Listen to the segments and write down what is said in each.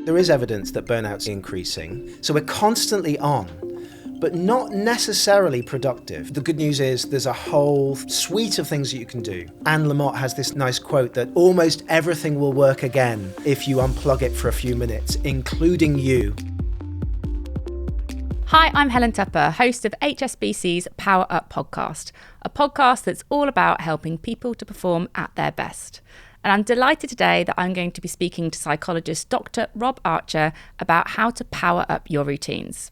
There is evidence that burnout's increasing, so we're constantly on, but not necessarily productive. The good news is there's a whole suite of things that you can do. Anne Lamott has this nice quote that almost everything will work again if you unplug it for a few minutes, including you. Hi, I'm Helen Tupper, host of HSBC's Power Up podcast, a podcast that's all about helping people to perform at their best. And I'm delighted today that I'm going to be speaking to psychologist Dr. Rob Archer about how to power up your routines.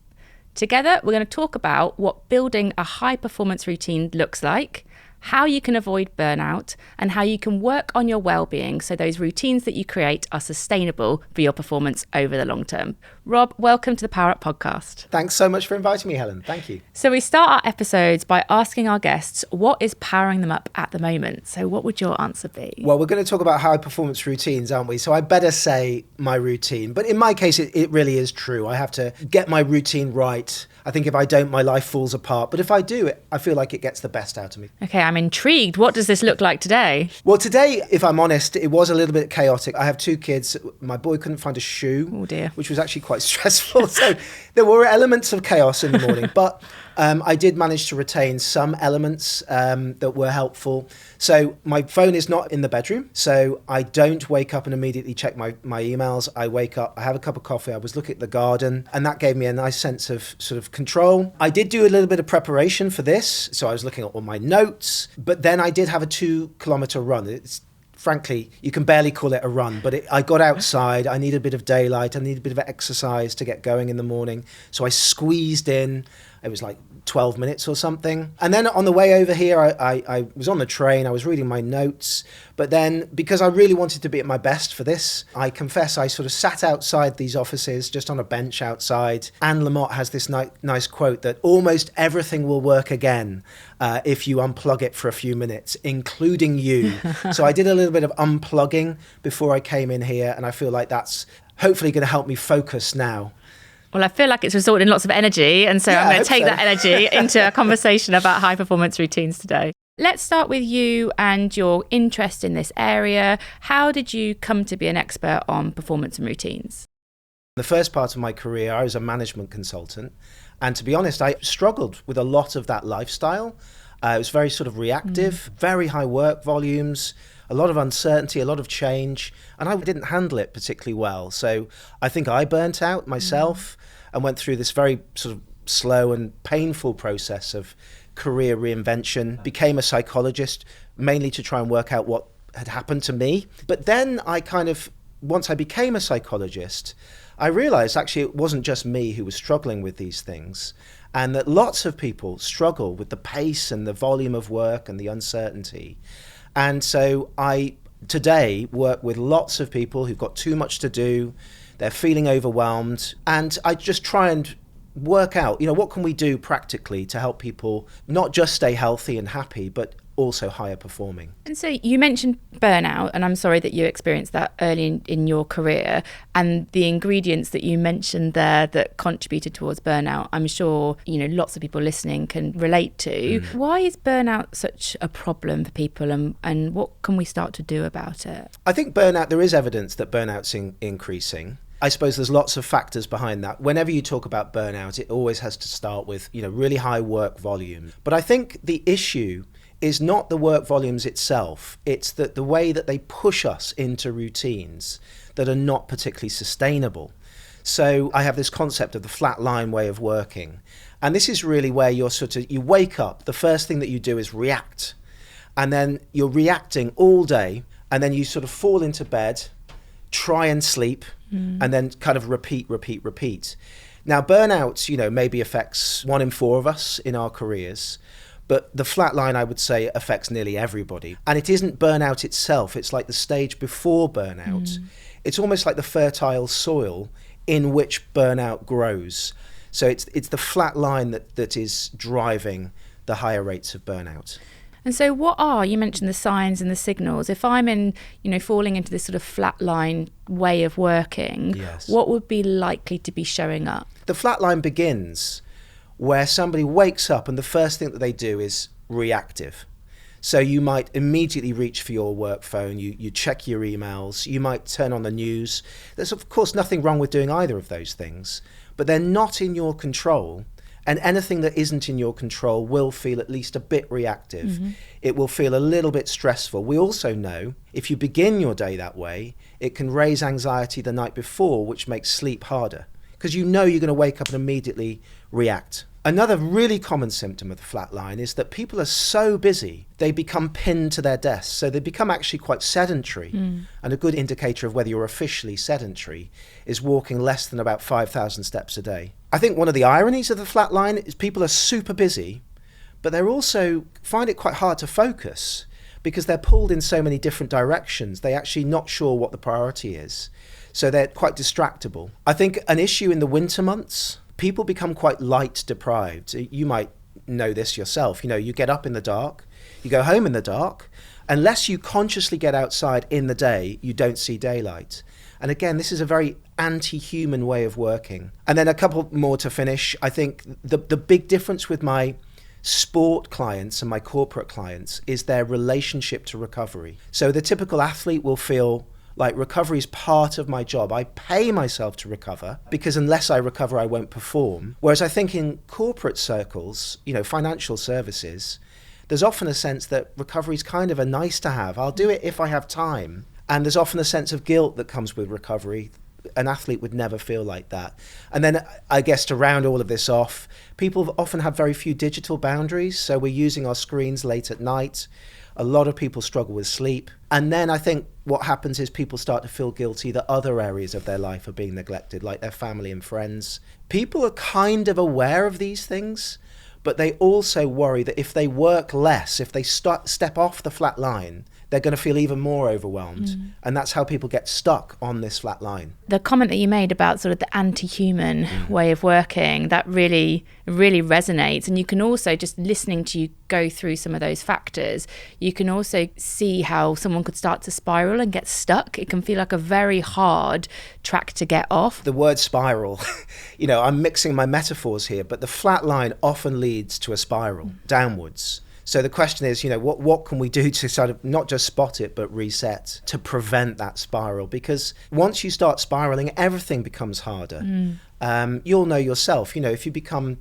Together, we're going to talk about what building a high-performance routine looks like, how you can avoid burnout, and how you can work on your well-being so those routines that you create are sustainable for your performance over the long term. Rob, welcome to the Power Up podcast. Thanks so much for inviting me, Helen. Thank you. So we start our episodes by asking our guests what is powering them up at the moment. So what would your answer be? Well, we're going to talk about high-performance routines, aren't we? So I better say my routine. But in my case, it really is true. I have to get my routine right. I think if I don't, my life falls apart. But if I do, I feel like it gets the best out of me. Okay, I'm intrigued. What does this look like today? Well, today, if I'm honest, it was a little bit chaotic. I have two kids. My boy couldn't find a shoe, Oh dear. which was actually quite stressful. So there were elements of chaos in the morning, but I did manage to retain some elements that were helpful. So my phone is not in the bedroom, so I don't wake up and immediately check my emails. I wake up, I have a cup of coffee, I was looking at the garden, and that gave me a nice sense of sort of control. I did do a little bit of preparation for this, so I was looking at all my notes, but then I did have a 2-kilometer run. Frankly, you can barely call it a run, but I got outside. I need a bit of daylight. I need a bit of exercise to get going in the morning. So I squeezed in. It was like 12 minutes or something. And then on the way over here, I was on the train. I was reading my notes. But then because I really wanted to be at my best for this, I confess I sort of sat outside these offices, just on a bench outside. Anne Lamott has this nice quote that almost everything will work again if you unplug it for a few minutes, including you. So I did a little bit of unplugging before I came in here. And I feel like that's hopefully going to help me focus now. Well, I feel like it's resulted in lots of energy, and so I'm going to take that energy into a conversation about high-performance routines today. Let's start with you and your interest in this area. How did you come to be an expert on performance and routines? The first part of my career, I was a management consultant, and to be honest, I struggled with a lot of that lifestyle. It was very sort of reactive, very high work volumes, a lot of uncertainty, a lot of change, and I didn't handle it particularly well. So I think I burnt out myself and went through this very sort of slow and painful process of career reinvention, became a psychologist, mainly to try and work out what had happened to me. But then once I became a psychologist, I realized actually it wasn't just me who was struggling with these things, and that lots of people struggle with the pace and the volume of work and the uncertainty. And so I today work with lots of people who've got too much to do, they're feeling overwhelmed, and I just try and work out, what can we do practically to help people not just stay healthy and happy, but also higher performing. And so you mentioned burnout, and I'm sorry that you experienced that early in your career, and the ingredients that you mentioned there that contributed towards burnout, I'm sure, lots of people listening can relate to. Why is burnout such a problem for people, and what can we start to do about it? I think there is evidence that burnout's increasing. I suppose there's lots of factors behind that. Whenever you talk about burnout, it always has to start with, really high work volume. But I think the issue is not the work volumes itself. It's that the way that they push us into routines that are not particularly sustainable. So I have this concept of the flat line way of working. And this is really where you wake up, the first thing that you do is react. And then you're reacting all day, and then you sort of fall into bed, try and sleep, and then kind of repeat. Now, burnout, maybe affects 1 in 4 of us in our careers. But the flat line, I would say, affects nearly everybody. And it isn't burnout itself. It's like the stage before burnout. It's almost like the fertile soil in which burnout grows. So it's the flat line that is driving the higher rates of burnout. And so you mentioned the signs and the signals. If I'm falling into this sort of flat line way of working, Yes. What would be likely to be showing up? The flat line begins where somebody wakes up and the first thing that they do is reactive. So you might immediately reach for your work phone, you check your emails, you might turn on the news. There's of course nothing wrong with doing either of those things, but they're not in your control. And anything that isn't in your control will feel at least a bit reactive. Mm-hmm. It will feel a little bit stressful. We also know if you begin your day that way, it can raise anxiety the night before, which makes sleep harder because you know you're going to wake up and immediately react. Another really common symptom of the flat line is that people are so busy, they become pinned to their desks. So they become actually quite sedentary. And a good indicator of whether you're officially sedentary is walking less than about 5,000 steps a day. I think one of the ironies of the flat line is people are super busy, but they're also find it quite hard to focus because they're pulled in so many different directions. They're actually not sure what the priority is. So they're quite distractible. I think an issue in the winter months, people become quite light deprived. You might know this yourself. You get up in the dark, you go home in the dark. Unless you consciously get outside in the day, you don't see daylight. And again, this is a very anti-human way of working. And then a couple more to finish. I think the big difference with my sport clients and my corporate clients is their relationship to recovery. So the typical athlete will feel like recovery is part of my job. I pay myself to recover because unless I recover, I won't perform. Whereas I think in corporate circles, financial services, there's often a sense that recovery is kind of a nice to have. I'll do it if I have time. And there's often a sense of guilt that comes with recovery. An athlete would never feel like that. And then I guess to round all of this off, people often have very few digital boundaries. So we're using our screens late at night. A lot of people struggle with sleep. And then I think what happens is people start to feel guilty that other areas of their life are being neglected, like their family and friends. People are kind of aware of these things, but they also worry that if they work less, if they step off the flat line, they're going to feel even more overwhelmed. And that's how people get stuck on this flat line. The comment that you made about sort of the anti-human way of working, that really resonates. And you can also, just listening to you go through some of those factors, you can also see how someone could start to spiral and get stuck. It can feel like a very hard track to get off. The word spiral, I'm mixing my metaphors here, but the flat line often leads to a spiral downwards. So the question is, what can we do to sort of not just spot it, but reset to prevent that spiral? Because once you start spiraling, everything becomes harder. You'll know yourself, if you become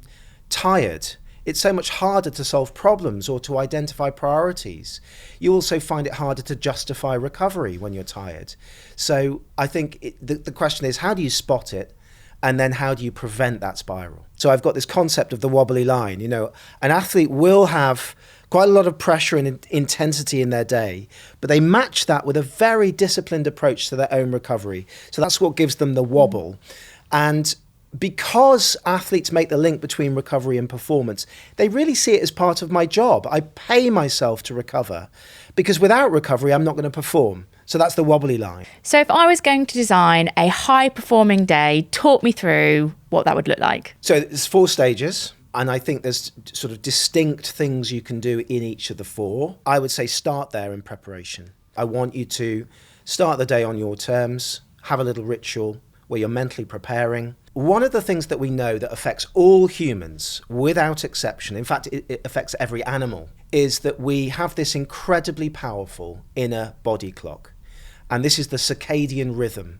tired, it's so much harder to solve problems or to identify priorities. You also find it harder to justify recovery when you're tired. So I think the question is, how do you spot it? And then how do you prevent that spiral? So I've got this concept of the wobbly line. An athlete will have quite a lot of pressure and intensity in their day, but they match that with a very disciplined approach to their own recovery. So that's what gives them the wobble. And because athletes make the link between recovery and performance, they really see it as part of my job. I pay myself to recover because without recovery, I'm not going to perform. So that's the wobbly line. So if I was going to design a high-performing day, talk me through what that would look like. So there's 4 stages, and I think there's sort of distinct things you can do in each of the 4. I would say start there in preparation. I want you to start the day on your terms, have a little ritual where you're mentally preparing. One of the things that we know that affects all humans without exception, in fact, it affects every animal, is that we have this incredibly powerful inner body clock. And this is the circadian rhythm.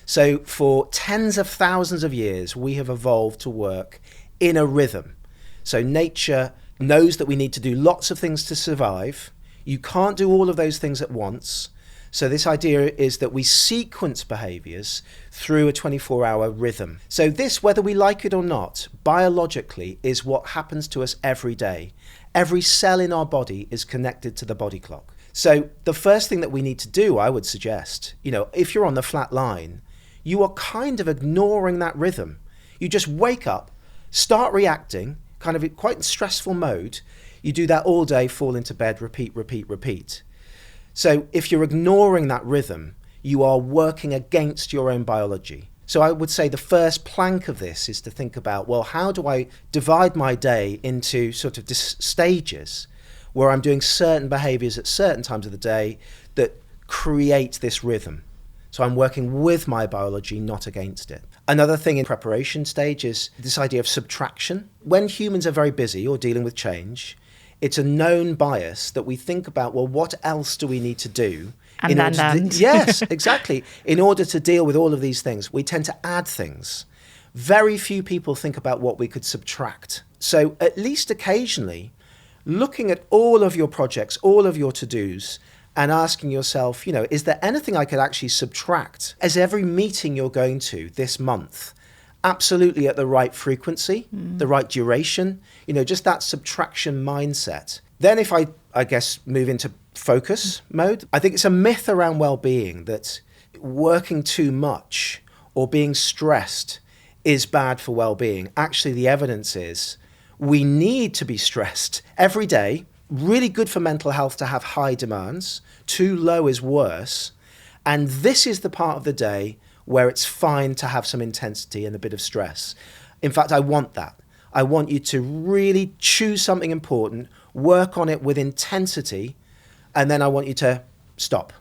So for tens of thousands of years, we have evolved to work in a rhythm. So nature knows that we need to do lots of things to survive. You can't do all of those things at once. So this idea is that we sequence behaviors through a 24-hour rhythm. So this, whether we like it or not, biologically is what happens to us every day. Every cell in our body is connected to the body clock. So the first thing that we need to do, I would suggest, if you're on the flat line, you are kind of ignoring that rhythm. You just wake up, start reacting, kind of quite in stressful mode. You do that all day, fall into bed, repeat. So if you're ignoring that rhythm, you are working against your own biology. So I would say the first plank of this is to think about, well, how do I divide my day into sort of stages where I'm doing certain behaviors at certain times of the day that create this rhythm. So I'm working with my biology, not against it. Another thing in preparation stage is this idea of subtraction. When humans are very busy or dealing with change, It's a known bias that we think about, well, what else do we need to do? And. Yes, exactly. In order to deal with all of these things, we tend to add things. Very few people think about what we could subtract. So at least occasionally, looking at all of your projects, all of your to-dos, and asking yourself, is there anything I could actually subtract as every meeting you're going to this month? Absolutely at the right frequency, the right duration, just that subtraction mindset. Then if I guess, move into focus mode, I think it's a myth around well-being that working too much or being stressed is bad for well-being. Actually, the evidence is we need to be stressed every day. Really good for mental health to have high demands. Too low is worse. And this is the part of the day where it's fine to have some intensity and a bit of stress. In fact, I want that. I want you to really choose something important, work on it with intensity, and then I want you to stop.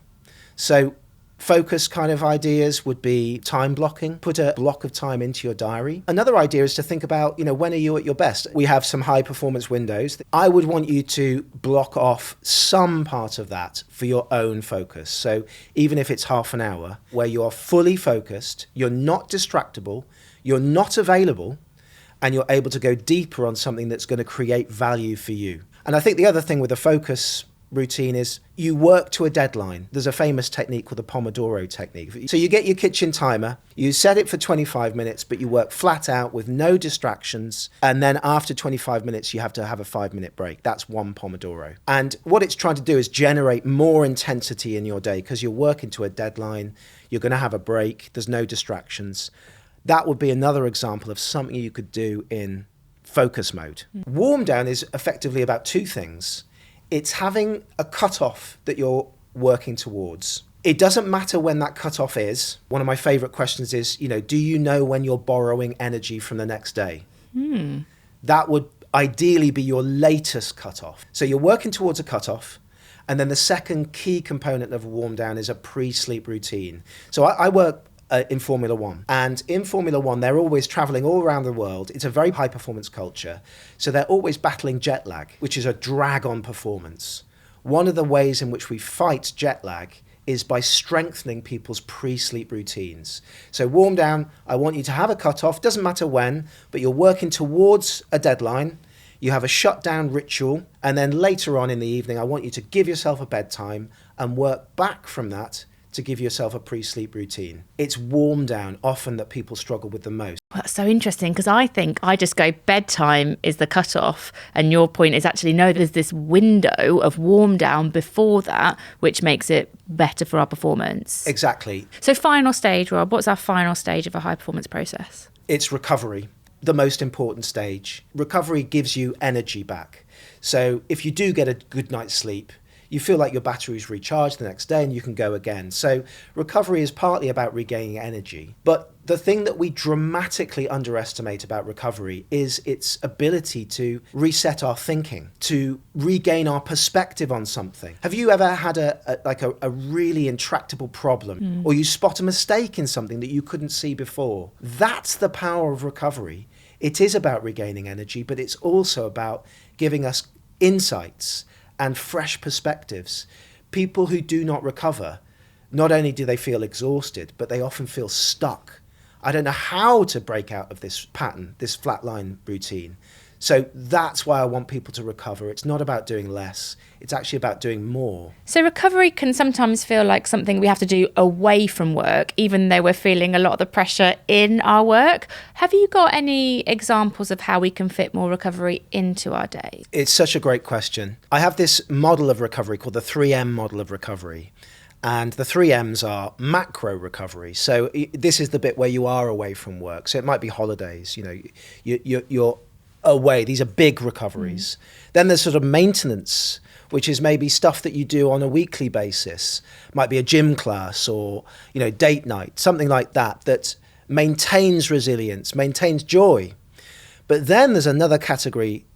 So focus kind of ideas would be time blocking. Put a block of time into your diary. Another idea is to think about, when are you at your best? We have some high performance windows. I would want you to block off some part of that for your own focus. So even if it's half an hour where you are fully focused, you're not distractible, you're not available, and you're able to go deeper on something that's going to create value for you. And I think the other thing with a focus routine is you work to a deadline. There's a famous technique called the Pomodoro technique. So you get your kitchen timer, you set it for 25 minutes, but you work flat out with no distractions. And then after 25 minutes, you have to have a 5-minute break. That's one Pomodoro. And what it's trying to do is generate more intensity in your day because you're working to a deadline. You're going to have a break. There's no distractions. That would be another example of something you could do in focus mode. Warm down is effectively about two things. It's having a cutoff that you're working towards. It doesn't matter when that cutoff is. One of my favorite questions is, do you know when you're borrowing energy from the next day? That would ideally be your latest cutoff. So you're working towards a cutoff. And then the second key component of a warm down is a pre-sleep routine. So I work in Formula One. And in Formula One, they're always traveling all around the world. It's a very high performance culture. So they're always battling jet lag, which is a drag on performance. One of the ways in which we fight jet lag is by strengthening people's pre-sleep routines. So warm down, I want you to have a cutoff, doesn't matter when, but you're working towards a deadline. You have a shutdown ritual. And then later on in the evening, I want you to give yourself a bedtime and work back from that to give yourself a pre-sleep routine. It's warm down often that people struggle with the most. Well, that's so interesting because I think I just go bedtime is the cutoff, and your point is actually no, there's this window of warm down before that, which makes it better for our performance. Exactly. So final stage, Rob, what's our final stage of a high performance process? It's recovery, the most important stage. Recovery gives you energy back. So if you do get a good night's sleep, you feel like your battery's recharged the next day and you can go again. So recovery is partly about regaining energy. But the thing that we dramatically underestimate about recovery is its ability to reset our thinking, to regain our perspective on something. Have you ever had a really intractable problem or you spot a mistake in something that you couldn't see before? That's the power of recovery. It is about regaining energy, but it's also about giving us insights and fresh perspectives. People who do not recover, not only do they feel exhausted, but they often feel stuck. I don't know how to break out of this pattern, this flatline routine. So that's why I want people to recover. It's not about doing less. It's actually about doing more. So recovery can sometimes feel like something we have to do away from work, even though we're feeling a lot of the pressure in our work. Have you got any examples of how we can fit more recovery into our day? It's such a great question. I have this model of recovery called the 3M model of recovery. And the 3Ms are macro recovery. So this is the bit where you are away from work. So it might be holidays, you're away. These are big recoveries. Then there's sort of maintenance, which is maybe stuff that you do on a weekly basis. Might be a gym class or, date night, something like that maintains resilience, maintains joy. But then there's another category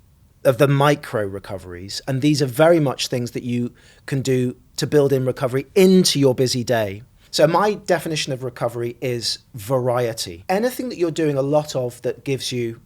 of the micro recoveries. And these are very much things that you can do to build in recovery into your busy day. So my definition of recovery is variety. Anything that you're doing a lot of that gives you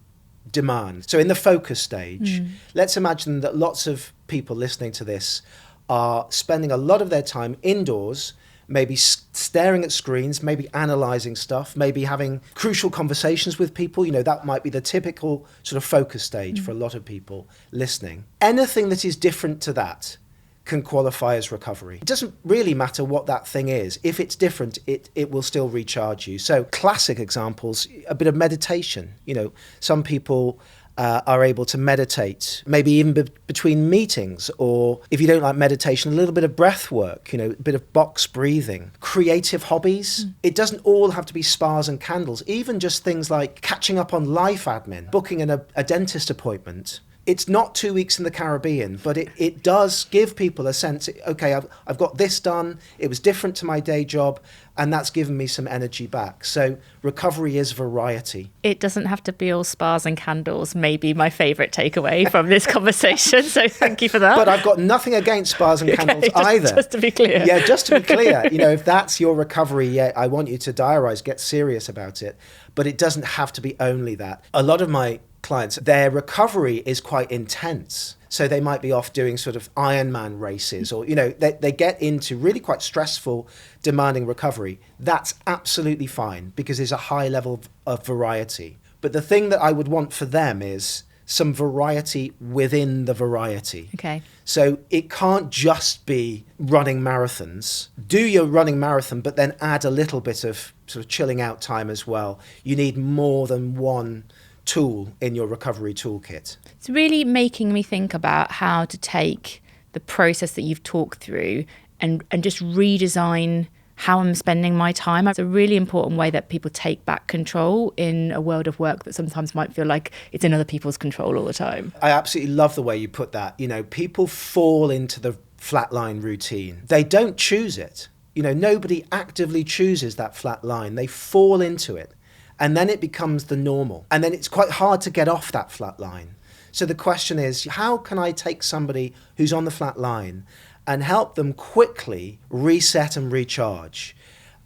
demand. So in the focus stage, let's imagine that lots of people listening to this are spending a lot of their time indoors, maybe staring at screens, maybe analysing stuff, maybe having crucial conversations with people. You know, that might be the typical sort of focus stage for a lot of people listening. Anything that is different to that can qualify as recovery. It doesn't really matter what that thing is. If it's different, it will still recharge you. So classic examples, a bit of meditation. You know, some people are able to meditate, maybe even between meetings, or if you don't like meditation, a little bit of breath work, you know, a bit of box breathing. Creative hobbies. It doesn't all have to be spas and candles, even just things like catching up on life admin, booking a dentist appointment. It's not 2 weeks in the Caribbean, but it does give people a sense, okay, I've got this done, it was different to my day job, and that's given me some energy back. So recovery is variety. It doesn't have to be all spas and candles, maybe my favourite takeaway from this conversation, so thank you for that. But I've got nothing against spas and candles either. Just to be clear. Yeah, just to be clear, you know, if that's your recovery, yeah, I want you to diarise, get serious about it, but it doesn't have to be only that. A lot of my clients, their recovery is quite intense. So they might be off doing sort of Ironman races, or, you know, they get into really quite stressful, demanding recovery. That's absolutely fine because there's a high level of variety. But the thing that I would want for them is some variety within the variety. Okay. So it can't just be running marathons. Do your running marathon, but then add a little bit of sort of chilling out time as well. You need more than one tool in your recovery toolkit. It's really making me think about how to take the process that you've talked through and just redesign how I'm spending my time. It's a really important way that people take back control in a world of work that sometimes might feel like it's in other people's control all the time. I absolutely love the way you put that. You know, people fall into the flatline routine. They don't choose it. You know, nobody actively chooses that flat line. They fall into it. And then it becomes the normal. And then it's quite hard to get off that flat line. So the question is, how can I take somebody who's on the flat line and help them quickly reset and recharge?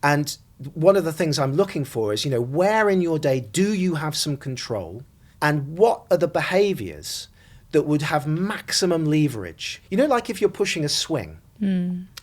And one of the things I'm looking for is, you know, where in your day do you have some control? And what are the behaviors that would have maximum leverage? You know, like if you're pushing a swing.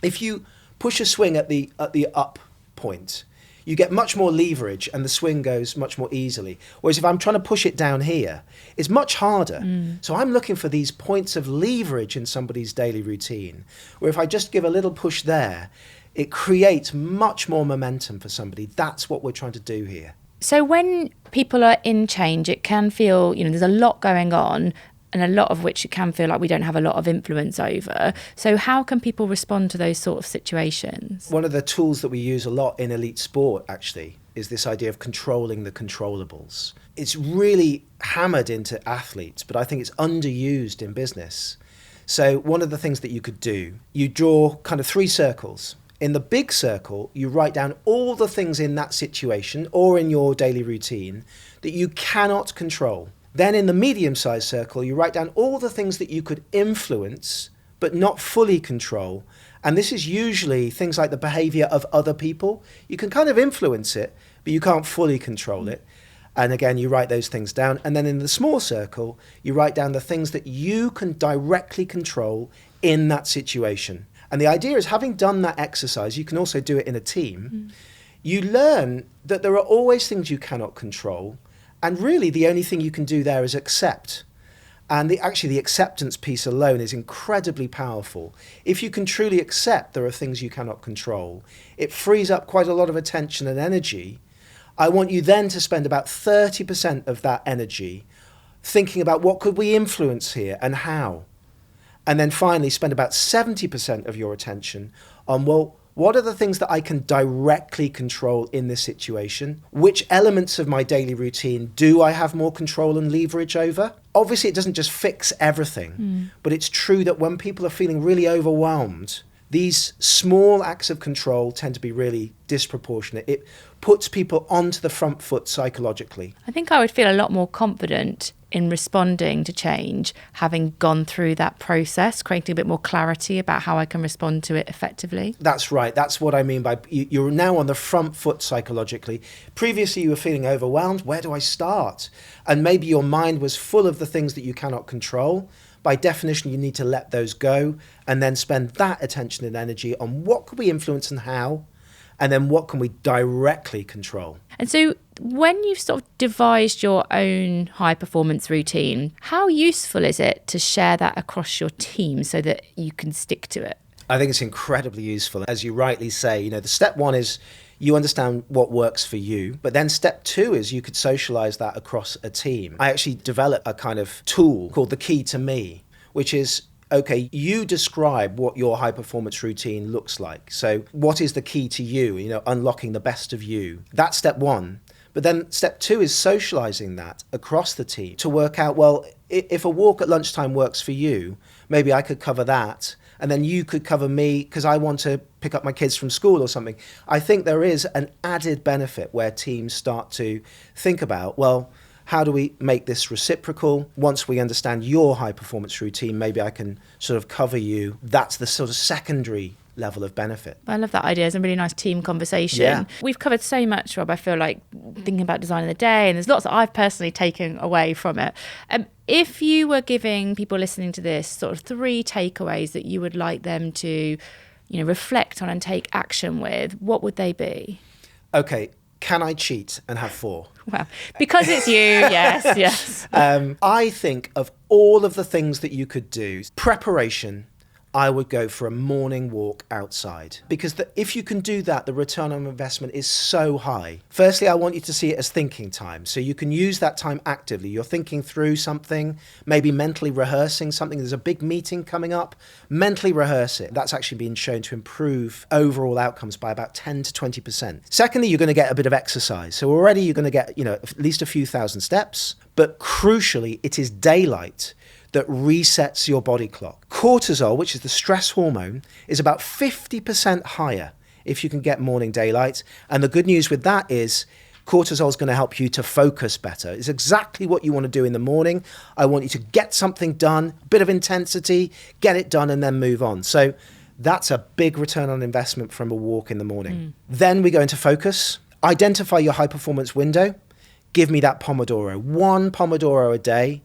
If you push a swing at the up point, you get much more leverage and the swing goes much more easily. Whereas if I'm trying to push it down here, it's much harder. So I'm looking for these points of leverage in somebody's daily routine, where if I just give a little push there, it creates much more momentum for somebody. That's what we're trying to do here. So when people are in change, it can feel, you know, there's a lot going on, and a lot of which it can feel like we don't have a lot of influence over. So how can people respond to those sort of situations? One of the tools that we use a lot in elite sport, actually, is this idea of controlling the controllables. It's really hammered into athletes, but I think it's underused in business. So one of the things that you could do, you draw kind of 3 circles. In the big circle, you write down all the things in that situation or in your daily routine that you cannot control. Then in the medium-sized circle, you write down all the things that you could influence but not fully control. And this is usually things like the behavior of other people. You can kind of influence it, but you can't fully control it. And again, you write those things down. And then in the small circle, you write down the things that you can directly control in that situation. And the idea is, having done that exercise, you can also do it in a team. You learn that there are always things you cannot control. And really, the only thing you can do there is accept. And the acceptance piece alone is incredibly powerful. If you can truly accept there are things you cannot control, it frees up quite a lot of attention and energy. I want you then to spend about 30% of that energy thinking about what could we influence here and how. And then finally spend about 70% of your attention on, well, what are the things that I can directly control in this situation? Which elements of my daily routine do I have more control and leverage over? Obviously, it doesn't just fix everything, but it's true that when people are feeling really overwhelmed, these small acts of control tend to be really disproportionate. It puts people onto the front foot psychologically. I think I would feel a lot more confident in responding to change, having gone through that process, creating a bit more clarity about how I can respond to it effectively. That's right. That's what I mean by you're now on the front foot psychologically. Previously, you were feeling overwhelmed. Where do I start? And maybe your mind was full of the things that you cannot control. By definition, you need to let those go and then spend that attention and energy on what can we influence and how, and then what can we directly control. And so when you've sort of devised your own high performance routine, how useful is it to share that across your team so that you can stick to it? I think it's incredibly useful. As you rightly say, the step one is you understand what works for you. But then step two is you could socialize that across a team. I actually developed a kind of tool called the key to me, which is, okay, you describe what your high performance routine looks like. So what is the key to you, unlocking the best of you? That's step one. But then step two is socializing that across the team to work out, well, if a walk at lunchtime works for you, maybe I could cover that. And then you could cover me because I want to pick up my kids from school or something. I think there is an added benefit where teams start to think about, well, how do we make this reciprocal? Once we understand your high performance routine, maybe I can sort of cover you. That's the sort of secondary level of benefit. I love that idea. It's a really nice team conversation. Yeah. We've covered so much, Rob. I feel like thinking about designing the day, and there's lots that I've personally taken away from it. If you were giving people listening to this sort of 3 takeaways that you would like them to, reflect on and take action with, what would they be? Okay. Can I cheat and have 4? Well, because it's you, yes. I think of all of the things that you could do. Preparation, I would go for a morning walk outside. Because if you can do that, the return on investment is so high. Firstly, I want you to see it as thinking time. So you can use that time actively. You're thinking through something, maybe mentally rehearsing something. There's a big meeting coming up. Mentally rehearse it. That's actually been shown to improve overall outcomes by about 10 to 20%. Secondly, you're going to get a bit of exercise. So already you're going to get, at least a few thousand steps. But crucially, it is daylight that resets your body clock. Cortisol, which is the stress hormone, is about 50% higher if you can get morning daylight. And the good news with that is cortisol is going to help you to focus better. It's exactly what you want to do in the morning. I want you to get something done, a bit of intensity, get it done, and then move on. So that's a big return on investment from a walk in the morning. Then we go into focus. Identify your high performance window. Give me that Pomodoro. 1 Pomodoro a day,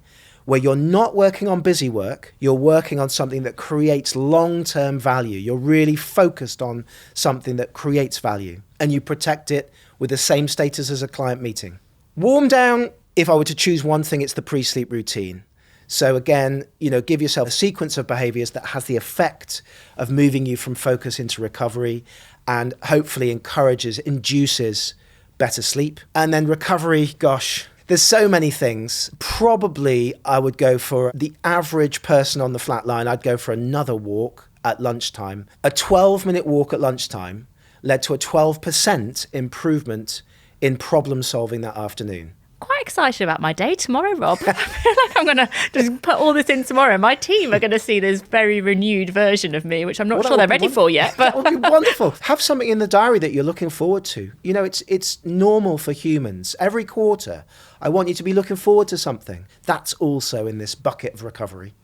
where you're not working on busy work, you're working on something that creates long-term value. You're really focused on something that creates value, and you protect it with the same status as a client meeting. Warm down, if I were to choose one thing, it's the pre-sleep routine. So again, give yourself a sequence of behaviors that has the effect of moving you from focus into recovery and hopefully induces better sleep. And then recovery, gosh, there's so many things. Probably I would go for the average person on the flat line. I'd go for another walk at lunchtime. A 12-minute walk at lunchtime led to a 12% improvement in problem solving that afternoon. Quite excited about my day tomorrow, Rob. I feel like I'm going to just put all this in tomorrow. My team are going to see this very renewed version of me, which I'm not sure they're ready for yet. But that would be wonderful. Have something in the diary that you're looking forward to. It's normal for humans. Every quarter, I want you to be looking forward to something. That's also in this bucket of recovery.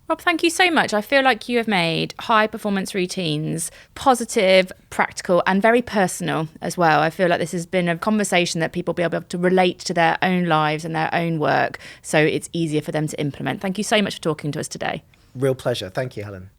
Rob, thank you so much. I feel like you have made high performance routines positive, practical, and very personal as well. I feel like this has been a conversation that people will be able to relate to their own lives and their own work, so it's easier for them to implement. Thank you so much for talking to us today. Real pleasure. Thank you, Helen.